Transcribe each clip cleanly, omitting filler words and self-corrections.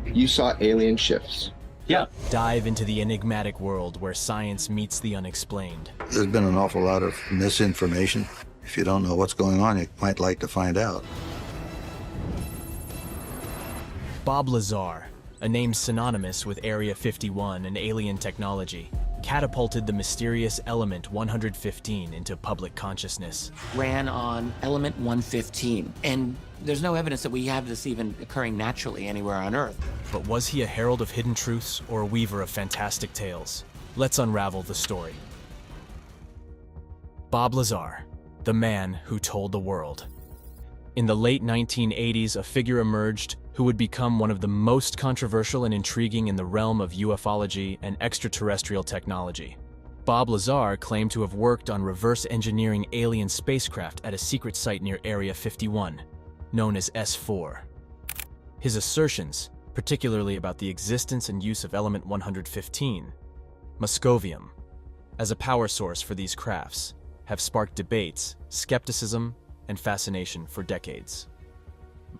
You saw alien ships. Yeah. Dive into the enigmatic world where science meets the unexplained. There's been an awful lot of misinformation. If you don't know what's going on, you might like to find out. Bob Lazar, a name synonymous with Area 51 and alien technology, catapulted the mysterious element 115 into public consciousness. Ran on element 115, and there's no evidence that we have this even occurring naturally anywhere on Earth. But was he a herald of hidden truths or a weaver of fantastic tales? Let's unravel the story. Bob Lazar, the man who told the world. In the late 1980s, a figure emerged who would become one of the most controversial and intriguing in the realm of ufology and extraterrestrial technology. Bob Lazar claimed to have worked on reverse engineering alien spacecraft at a secret site near Area 51, known as S4. His assertions, particularly about the existence and use of element 115, Moscovium, as a power source for these crafts, have sparked debates, skepticism, and fascination for decades.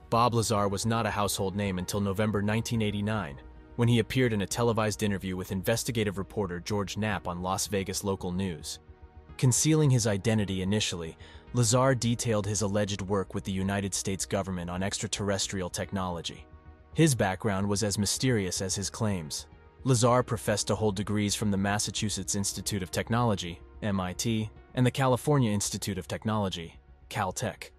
Bob Lazar was not a household name until November 1989, when he appeared in a televised interview with investigative reporter George Knapp on Las Vegas local news. Concealing his identity initially, Lazar detailed his alleged work with the United States government on extraterrestrial technology. His background was as mysterious as his claims. Lazar professed to hold degrees from the Massachusetts Institute of Technology, MIT, and the California Institute of Technology, Caltech,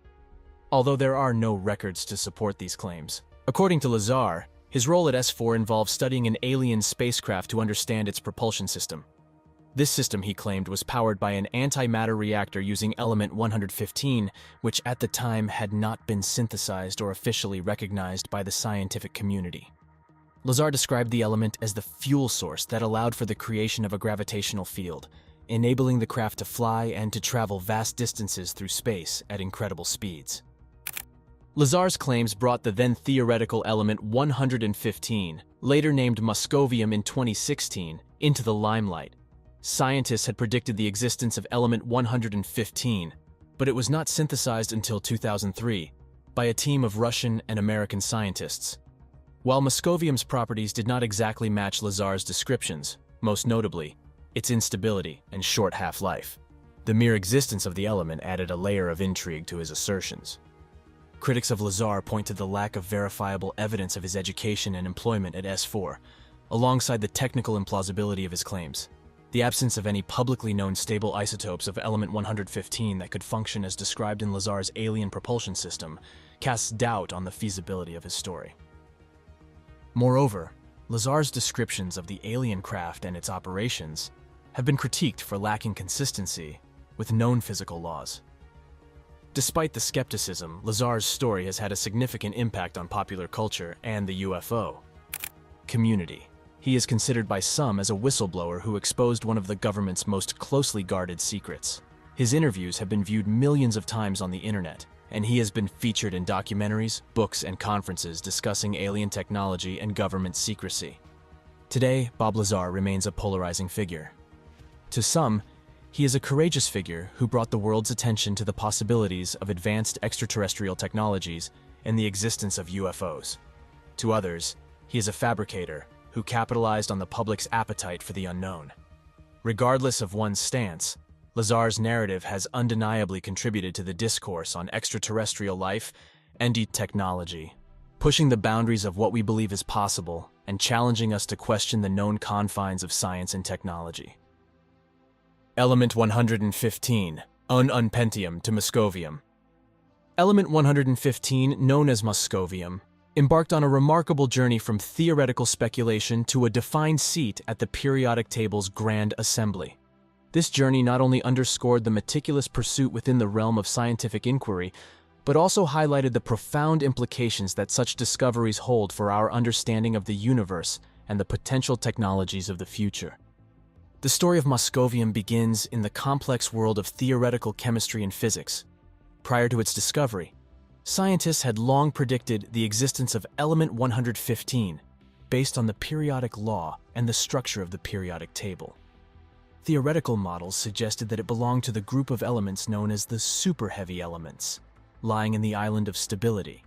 although there are no records to support these claims. According to Lazar, his role at S4 involved studying an alien spacecraft to understand its propulsion system. This system, he claimed, was powered by an antimatter reactor using element 115, which at the time had not been synthesized or officially recognized by the scientific community. Lazar described the element as the fuel source that allowed for the creation of a gravitational field, enabling the craft to fly and to travel vast distances through space at incredible speeds. Lazar's claims brought the then theoretical element 115, later named Moscovium in 2016, into the limelight. Scientists had predicted the existence of element 115, but it was not synthesized until 2003 by a team of Russian and American scientists. While Moscovium's properties did not exactly match Lazar's descriptions, most notably, its instability and short half-life, the mere existence of the element added a layer of intrigue to his assertions. Critics of Lazar point to the lack of verifiable evidence of his education and employment at S4, alongside the technical implausibility of his claims. The absence of any publicly known stable isotopes of element 115 that could function as described in Lazar's alien propulsion system casts doubt on the feasibility of his story. Moreover, Lazar's descriptions of the alien craft and its operations have been critiqued for lacking consistency with known physical laws. Despite the skepticism, Lazar's story has had a significant impact on popular culture and the UFO community. He is considered by some as a whistleblower who exposed one of the government's most closely guarded secrets. His interviews have been viewed millions of times on the internet, and he has been featured in documentaries, books, and conferences discussing alien technology and government secrecy. Today, Bob Lazar remains a polarizing figure. To some, he is a courageous figure who brought the world's attention to the possibilities of advanced extraterrestrial technologies and the existence of UFOs. To others, he is a fabricator who capitalized on the public's appetite for the unknown. Regardless of one's stance, Lazar's narrative has undeniably contributed to the discourse on extraterrestrial life and technology, pushing the boundaries of what we believe is possible and challenging us to question the known confines of science and technology. Element 115, unpentium to Moscovium. Element 115, known as Moscovium, embarked on a remarkable journey from theoretical speculation to a defined seat at the periodic table's Grand Assembly. This journey not only underscored the meticulous pursuit within the realm of scientific inquiry, but also highlighted the profound implications that such discoveries hold for our understanding of the universe and the potential technologies of the future. The story of Moscovium begins in the complex world of theoretical chemistry and physics. Prior to its discovery, scientists had long predicted the existence of element 115 based on the periodic law and the structure of the periodic table. Theoretical models suggested that it belonged to the group of elements known as the super-heavy elements, lying in the island of stability,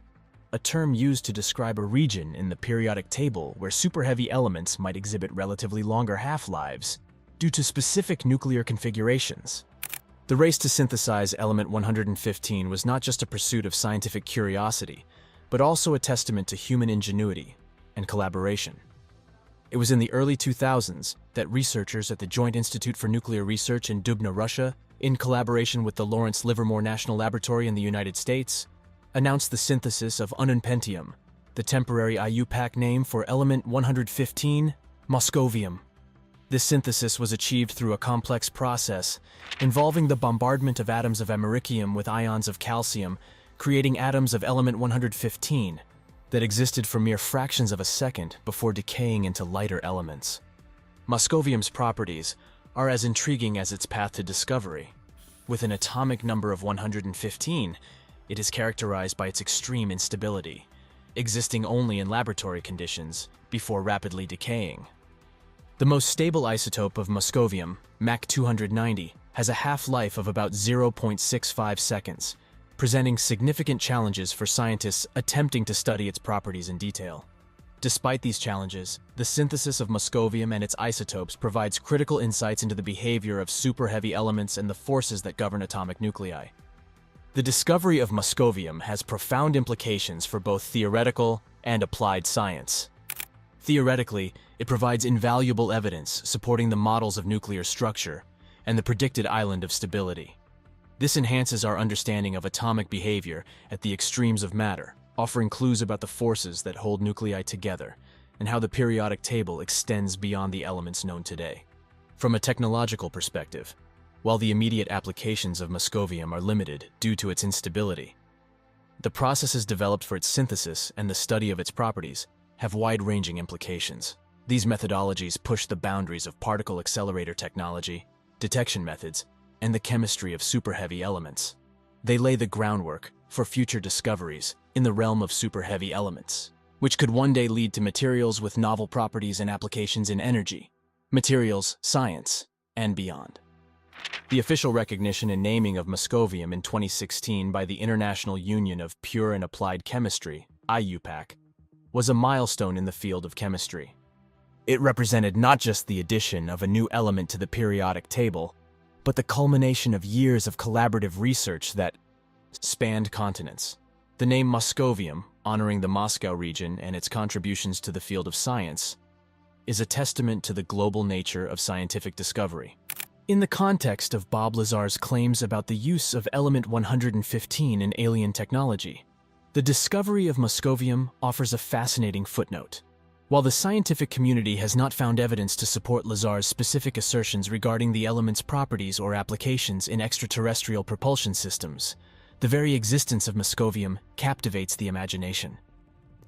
a term used to describe a region in the periodic table where superheavy elements might exhibit relatively longer half-lives due to specific nuclear configurations. The race to synthesize element 115 was not just a pursuit of scientific curiosity, but also a testament to human ingenuity and collaboration. It was in the early 2000s that researchers at the Joint Institute for Nuclear Research in Dubna, Russia, in collaboration with the Lawrence Livermore National Laboratory in the United States, announced the synthesis of ununpentium, the temporary IUPAC name for element 115, moscovium. This synthesis was achieved through a complex process involving the bombardment of atoms of americium with ions of calcium, creating atoms of element 115 that existed for mere fractions of a second before decaying into lighter elements. Moscovium's properties are as intriguing as its path to discovery. With an atomic number of 115, it is characterized by its extreme instability, existing only in laboratory conditions before rapidly decaying. The most stable isotope of moscovium, Mach 290, has a half-life of about 0.65 seconds, presenting significant challenges for scientists attempting to study its properties in detail. Despite these challenges, the synthesis of moscovium and its isotopes provides critical insights into the behavior of superheavy elements and the forces that govern atomic nuclei. The discovery of moscovium has profound implications for both theoretical and applied science. Theoretically, it provides invaluable evidence supporting the models of nuclear structure and the predicted island of stability. This enhances our understanding of atomic behavior at the extremes of matter, offering clues about the forces that hold nuclei together and how the periodic table extends beyond the elements known today. From a technological perspective, while the immediate applications of moscovium are limited due to its instability, the processes developed for its synthesis and the study of its properties have wide-ranging implications. These methodologies push the boundaries of particle accelerator technology, detection methods, and the chemistry of superheavy elements. They lay the groundwork for future discoveries in the realm of superheavy elements, which could one day lead to materials with novel properties and applications in energy, materials, science, and beyond. The official recognition and naming of moscovium in 2016 by the International Union of Pure and Applied Chemistry, IUPAC, was a milestone in the field of chemistry. It represented not just the addition of a new element to the periodic table, but the culmination of years of collaborative research that spanned continents. The name Moscovium, honoring the Moscow region and its contributions to the field of science, is a testament to the global nature of scientific discovery. In the context of Bob Lazar's claims about the use of element 115 in alien technology, the discovery of moscovium offers a fascinating footnote. While the scientific community has not found evidence to support Lazar's specific assertions regarding the element's properties or applications in extraterrestrial propulsion systems, the very existence of moscovium captivates the imagination.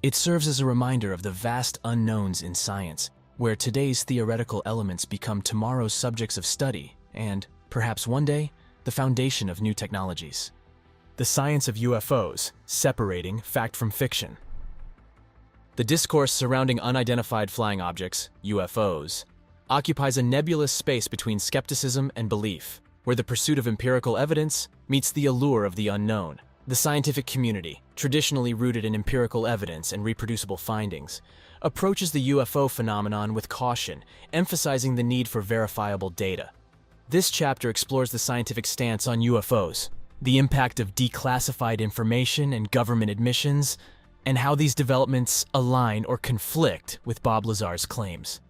It serves as a reminder of the vast unknowns in science, where today's theoretical elements become tomorrow's subjects of study and, perhaps one day, the foundation of new technologies. The science of UFOs, separating fact from fiction. The discourse surrounding unidentified flying objects, UFOs, occupies a nebulous space between skepticism and belief, where the pursuit of empirical evidence meets the allure of the unknown. The scientific community, traditionally rooted in empirical evidence and reproducible findings, approaches the UFO phenomenon with caution, emphasizing the need for verifiable data. This chapter explores the scientific stance on UFOs, the impact of declassified information and government admissions, and how these developments align or conflict with Bob Lazar's claims.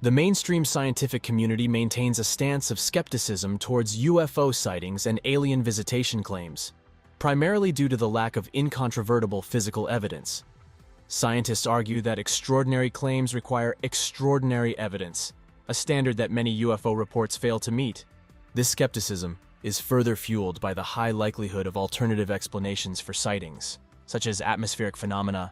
The mainstream scientific community maintains a stance of skepticism towards UFO sightings and alien visitation claims, primarily due to the lack of incontrovertible physical evidence. Scientists argue that extraordinary claims require extraordinary evidence, a standard that many UFO reports fail to meet. This skepticism is further fueled by the high likelihood of alternative explanations for sightings, such as atmospheric phenomena,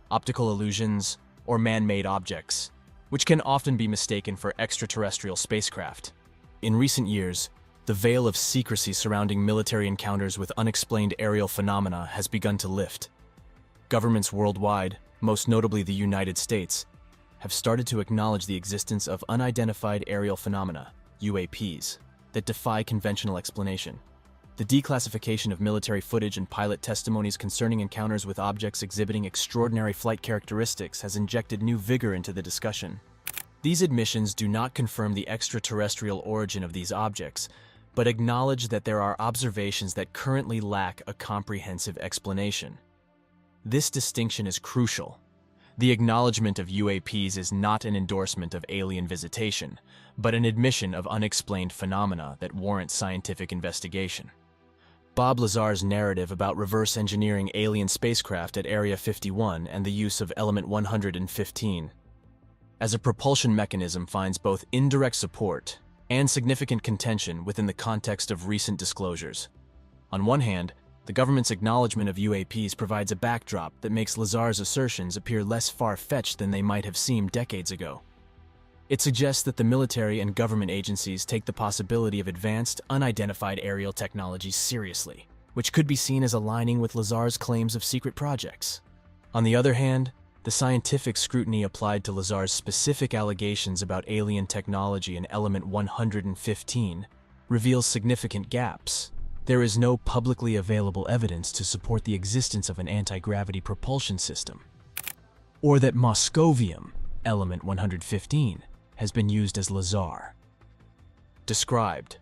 optical illusions, or man-made objects, which can often be mistaken for extraterrestrial spacecraft. In recent years, the veil of secrecy surrounding military encounters with unexplained aerial phenomena has begun to lift. Governments worldwide, most notably the United States, have started to acknowledge the existence of unidentified aerial phenomena, UAPs, that defy conventional explanation. The declassification of military footage and pilot testimonies concerning encounters with objects exhibiting extraordinary flight characteristics has injected new vigor into the discussion. These admissions do not confirm the extraterrestrial origin of these objects, but acknowledge that there are observations that currently lack a comprehensive explanation. This distinction is crucial. The acknowledgement of UAPs is not an endorsement of alien visitation, but an admission of unexplained phenomena that warrant scientific investigation. Bob Lazar's narrative about reverse engineering alien spacecraft at Area 51 and the use of element 115 as a propulsion mechanism finds both indirect support and significant contention within the context of recent disclosures. On one hand, the government's acknowledgement of UAPs provides a backdrop that makes Lazar's assertions appear less far-fetched than they might have seemed decades ago. It suggests that the military and government agencies take the possibility of advanced, unidentified aerial technologies seriously, which could be seen as aligning with Lazar's claims of secret projects. On the other hand, the scientific scrutiny applied to Lazar's specific allegations about alien technology in element 115 reveals significant gaps. There is no publicly available evidence to support the existence of an anti-gravity propulsion system, or that Moscovium, element 115, has been used as Lazar described.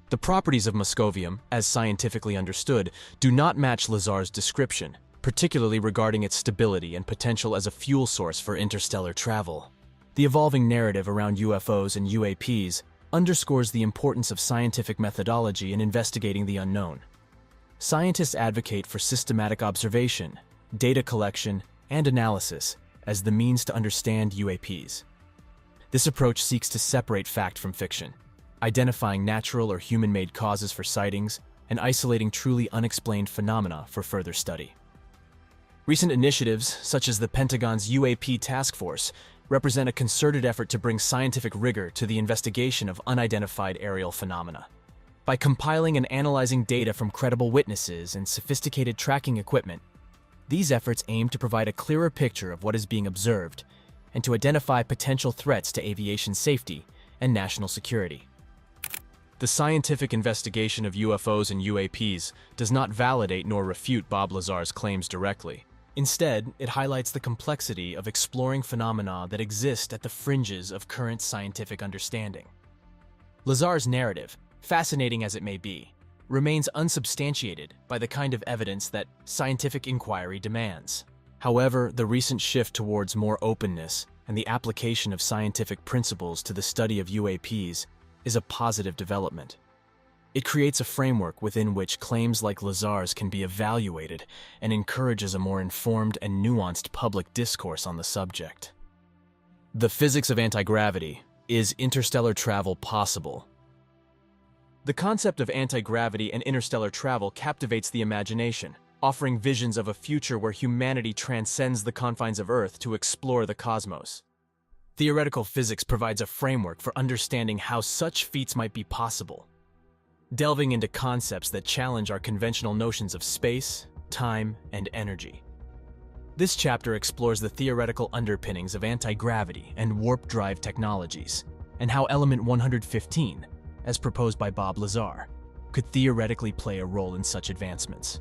The properties of Moscovium, as scientifically understood, do not match Lazar's description, particularly regarding its stability and potential as a fuel source for interstellar travel. The evolving narrative around UFOs and UAPs underscores the importance of scientific methodology in investigating the unknown. Scientists advocate for systematic observation, data collection, and analysis as the means to understand UAPs. This approach seeks to separate fact from fiction, identifying natural or human-made causes for sightings and isolating truly unexplained phenomena for further study. Recent initiatives, such as the Pentagon's UAP Task Force, represent a concerted effort to bring scientific rigor to the investigation of unidentified aerial phenomena. By compiling and analyzing data from credible witnesses and sophisticated tracking equipment, these efforts aim to provide a clearer picture of what is being observed and to identify potential threats to aviation safety and national security. The scientific investigation of UFOs and UAPs does not validate nor refute Bob Lazar's claims directly. Instead, it highlights the complexity of exploring phenomena that exist at the fringes of current scientific understanding. Lazar's narrative, fascinating as it may be, remains unsubstantiated by the kind of evidence that scientific inquiry demands. However, the recent shift towards more openness and the application of scientific principles to the study of UAPs is a positive development. It creates a framework within which claims like Lazar's can be evaluated and encourages a more informed and nuanced public discourse on the subject. The physics of anti-gravity. Is interstellar travel possible? The concept of anti-gravity and interstellar travel captivates the imagination, offering visions of a future where humanity transcends the confines of Earth to explore the cosmos. Theoretical physics provides a framework for understanding how such feats might be possible, delving into concepts that challenge our conventional notions of space, time, and energy. This chapter explores the theoretical underpinnings of anti-gravity and warp drive technologies, and how element 115, as proposed by Bob Lazar, could theoretically play a role in such advancements.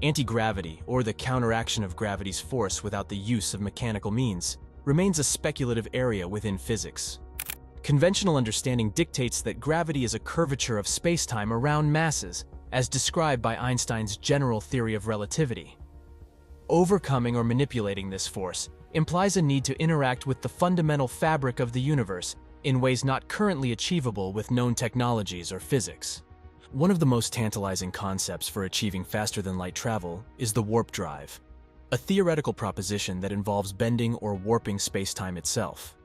Anti-gravity, or the counteraction of gravity's force without the use of mechanical means, remains a speculative area within physics. Conventional understanding dictates that gravity is a curvature of space-time around masses, as described by Einstein's general theory of relativity. Overcoming or manipulating this force implies a need to interact with the fundamental fabric of the universe in ways not currently achievable with known technologies or physics. One of the most tantalizing concepts for achieving faster-than-light travel is the warp drive, a theoretical proposition that involves bending or warping space-time itself.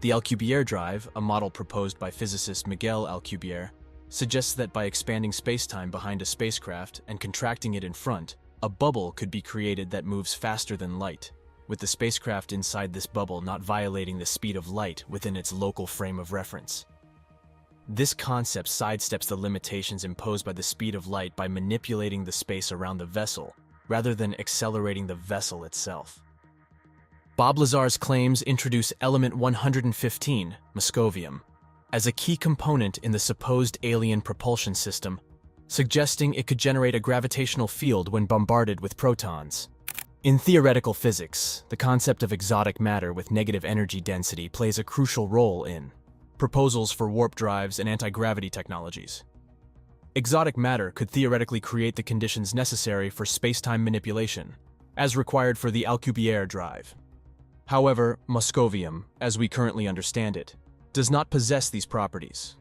The Alcubierre drive, a model proposed by physicist Miguel Alcubierre, suggests that by expanding space-time behind a spacecraft and contracting it in front, a bubble could be created that moves faster than light, with the spacecraft inside this bubble not violating the speed of light within its local frame of reference. This concept sidesteps the limitations imposed by the speed of light by manipulating the space around the vessel, rather than accelerating the vessel itself. Bob Lazar's claims introduce element 115, Moscovium, as a key component in the supposed alien propulsion system, suggesting it could generate a gravitational field when bombarded with protons. In theoretical physics, the concept of exotic matter with negative energy density plays a crucial role in proposals for warp drives and anti-gravity technologies. Exotic matter could theoretically create the conditions necessary for space-time manipulation, as required for the Alcubierre drive. However, moscovium, as we currently understand it, does not possess these properties.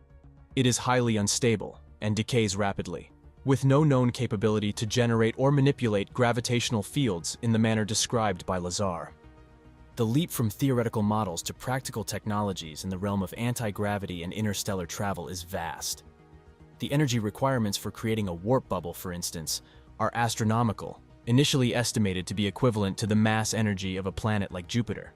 It is highly unstable and decays rapidly, with no known capability to generate or manipulate gravitational fields in the manner described by Lazar. The leap from theoretical models to practical technologies in the realm of anti-gravity and interstellar travel is vast. The energy requirements for creating a warp bubble, for instance, are astronomical, initially estimated to be equivalent to the mass energy of a planet like Jupiter.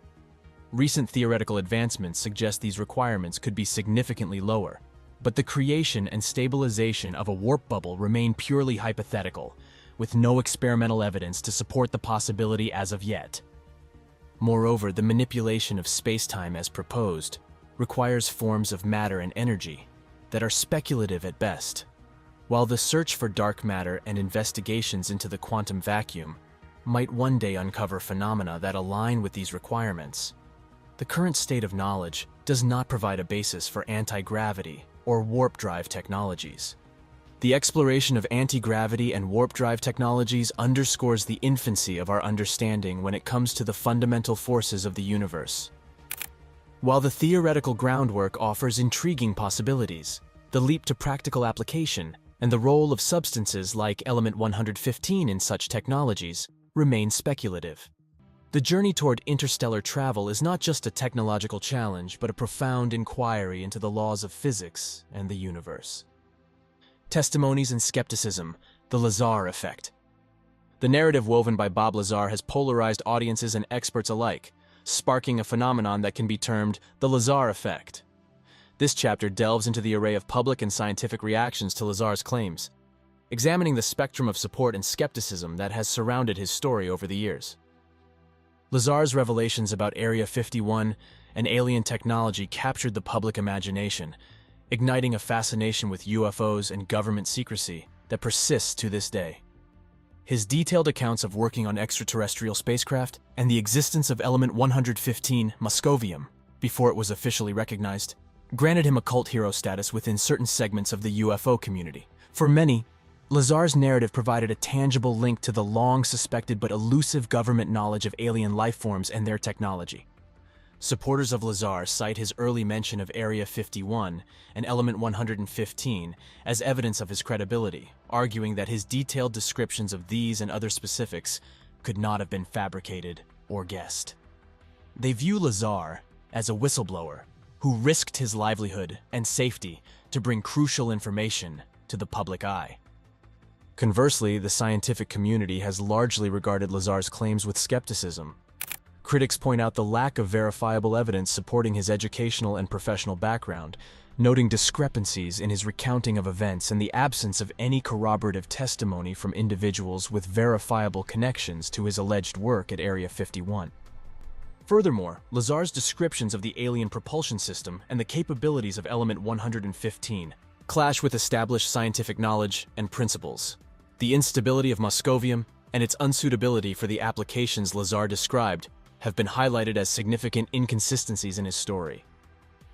Recent theoretical advancements suggest these requirements could be significantly lower, but the creation and stabilization of a warp bubble remain purely hypothetical, with no experimental evidence to support the possibility as of yet. Moreover, the manipulation of space-time as proposed requires forms of matter and energy that are speculative at best. While the search for dark matter and investigations into the quantum vacuum might one day uncover phenomena that align with these requirements, the current state of knowledge does not provide a basis for anti-gravity or warp drive technologies. The exploration of anti-gravity and warp drive technologies underscores the infancy of our understanding when it comes to the fundamental forces of the universe. While the theoretical groundwork offers intriguing possibilities, the leap to practical application and the role of substances like element 115 in such technologies remain speculative. The journey toward interstellar travel is not just a technological challenge, but a profound inquiry into the laws of physics and the universe. Testimonies and skepticism, the Lazar effect. The narrative woven by Bob Lazar has polarized audiences and experts alike, sparking a phenomenon that can be termed the Lazar effect. This chapter delves into the array of public and scientific reactions to Lazar's claims, examining the spectrum of support and skepticism that has surrounded his story over the years. Lazar's revelations about Area 51 and alien technology captured the public imagination, igniting a fascination with UFOs and government secrecy that persists to this day. His detailed accounts of working on extraterrestrial spacecraft and the existence of element 115, moscovium, before it was officially recognized, granted him a cult hero status within certain segments of the UFO community. For many, Lazar's narrative provided a tangible link to the long-suspected but elusive government knowledge of alien life forms and their technology. Supporters of Lazar cite his early mention of Area 51 and element 115 as evidence of his credibility, arguing that his detailed descriptions of these and other specifics could not have been fabricated or guessed. They view Lazar as a whistleblower who risked his livelihood and safety to bring crucial information to the public eye. Conversely, the scientific community has largely regarded Lazar's claims with skepticism. Critics point out the lack of verifiable evidence supporting his educational and professional background, noting discrepancies in his recounting of events and the absence of any corroborative testimony from individuals with verifiable connections to his alleged work at Area 51. Furthermore, Lazar's descriptions of the alien propulsion system and the capabilities of element 115 clash with established scientific knowledge and principles. The instability of moscovium and its unsuitability for the applications Lazar described have been highlighted as significant inconsistencies in his story.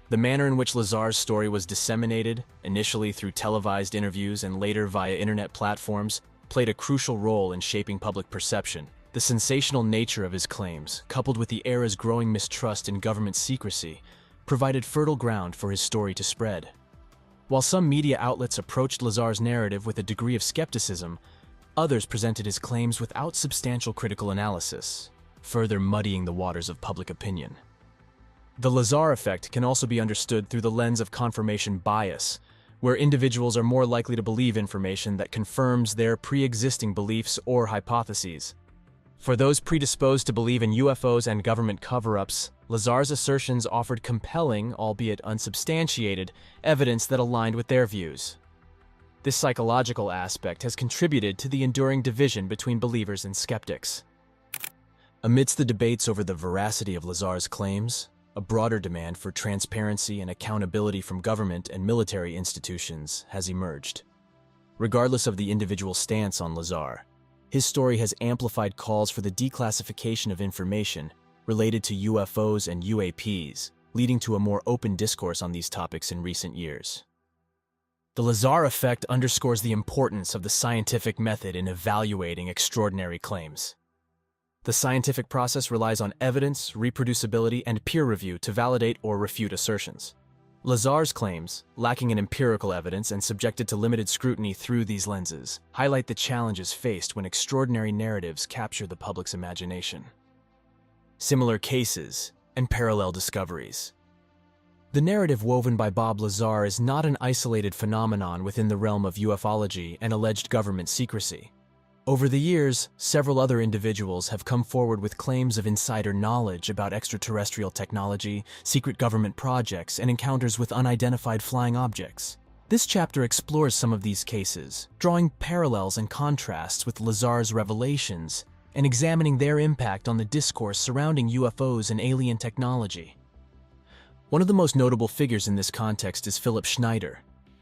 The manner in which Lazar's story was disseminated, initially through televised interviews and later via internet platforms, played a crucial role in shaping public perception. The sensational nature of his claims, coupled with the era's growing mistrust in government secrecy, provided fertile ground for his story to spread. While some media outlets approached Lazar's narrative with a degree of skepticism, others presented his claims without substantial critical analysis, further muddying the waters of public opinion. The Lazar effect can also be understood through the lens of confirmation bias, where individuals are more likely to believe information that confirms their pre-existing beliefs or hypotheses. For those predisposed to believe in UFOs and government cover-ups, Lazar's assertions offered compelling, albeit unsubstantiated, evidence that aligned with their views. This psychological aspect has contributed to the enduring division between believers and skeptics. Amidst the debates over the veracity of Lazar's claims, a broader demand for transparency and accountability from government and military institutions has emerged. Regardless of the individual stance on Lazar, his story has amplified calls for the declassification of information related to UFOs and UAPs, leading to a more open discourse on these topics in recent years. The Lazar effect underscores the importance of the scientific method in evaluating extraordinary claims. The scientific process relies on evidence, reproducibility, and peer review to validate or refute assertions. Lazar's claims, lacking in empirical evidence and subjected to limited scrutiny through these lenses, highlight the challenges faced when extraordinary narratives capture the public's imagination. Similar cases and parallel discoveries. The narrative woven by Bob Lazar is not an isolated phenomenon within the realm of ufology and alleged government secrecy. Over the years, several other individuals have come forward with claims of insider knowledge about extraterrestrial technology, secret government projects, and encounters with unidentified flying objects. This chapter explores some of these cases, drawing parallels and contrasts with Lazar's revelations and examining their impact on the discourse surrounding UFOs and alien technology. One of the most notable figures in this context is Philip Schneider,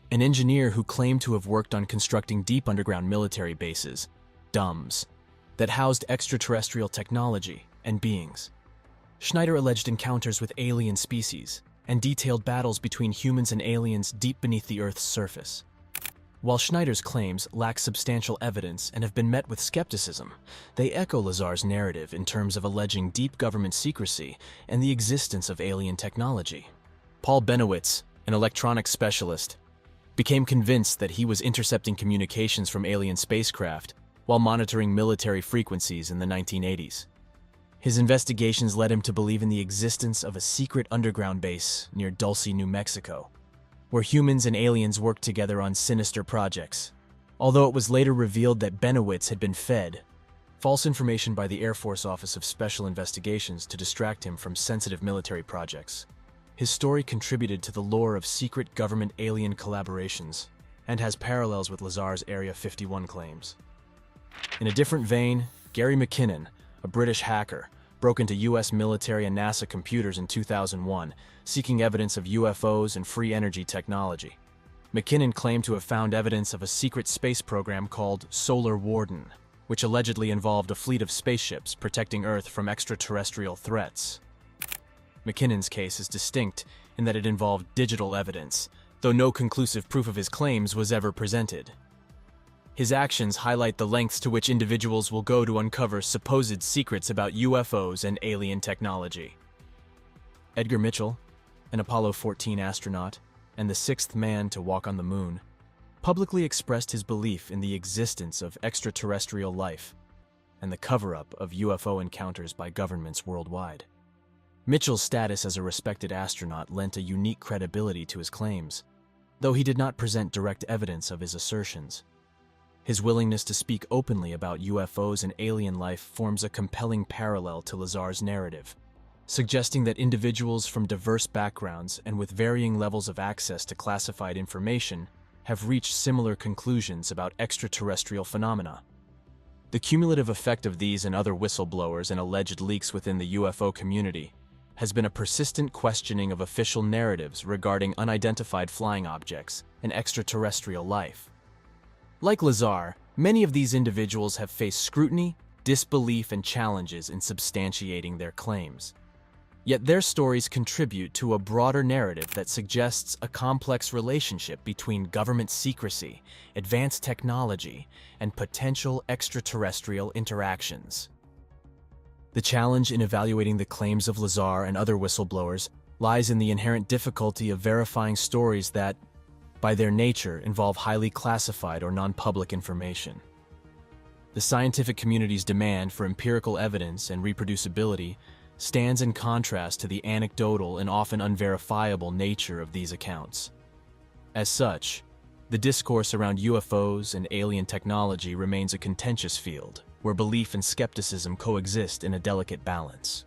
an engineer who claimed to have worked on constructing deep underground military bases, DUMBs, that housed extraterrestrial technology and beings. Schneider alleged encounters with alien species and detailed battles between humans and aliens deep beneath the Earth's surface. While Schneider's claims lack substantial evidence and have been met with skepticism, they echo Lazar's narrative in terms of alleging deep government secrecy and the existence of alien technology. Paul Benowitz, an electronics specialist, became convinced that he was intercepting communications from alien spacecraft while monitoring military frequencies in the 1980s. His investigations led him to believe in the existence of a secret underground base near Dulce, New Mexico, where humans and aliens worked together on sinister projects. Although it was later revealed that Benowitz had been fed false information by the Air Force Office of Special Investigations to distract him from sensitive military projects, his story contributed to the lore of secret government alien collaborations and has parallels with Lazar's Area 51 claims. In a different vein, Gary McKinnon, a British hacker, broke into U.S. military and NASA computers in 2001, seeking evidence of UFOs and free energy technology. McKinnon claimed to have found evidence of a secret space program called Solar Warden, which allegedly involved a fleet of spaceships protecting Earth from extraterrestrial threats. McKinnon's case is distinct in that it involved digital evidence, though no conclusive proof of his claims was ever presented. His actions highlight the lengths to which individuals will go to uncover supposed secrets about UFOs and alien technology. Edgar Mitchell, an Apollo 14 astronaut and the sixth man to walk on the moon, publicly expressed his belief in the existence of extraterrestrial life and the cover-up of UFO encounters by governments worldwide. Mitchell's status as a respected astronaut lent a unique credibility to his claims, though he did not present direct evidence of his assertions. His willingness to speak openly about UFOs and alien life forms a compelling parallel to Lazar's narrative, suggesting that individuals from diverse backgrounds and with varying levels of access to classified information have reached similar conclusions about extraterrestrial phenomena. The cumulative effect of these and other whistleblowers and alleged leaks within the UFO community has been a persistent questioning of official narratives regarding unidentified flying objects and extraterrestrial life. Like Lazar, many of these individuals have faced scrutiny, disbelief, and challenges in substantiating their claims. Yet their stories contribute to a broader narrative that suggests a complex relationship between government secrecy, advanced technology, and potential extraterrestrial interactions. The challenge in evaluating the claims of Lazar and other whistleblowers lies in the inherent difficulty of verifying stories that, by their nature, involve highly classified or non-public information. The scientific community's demand for empirical evidence and reproducibility stands in contrast to the anecdotal and often unverifiable nature of these accounts. As such, the discourse around UFOs and alien technology remains a contentious field, where belief and skepticism coexist in a delicate balance.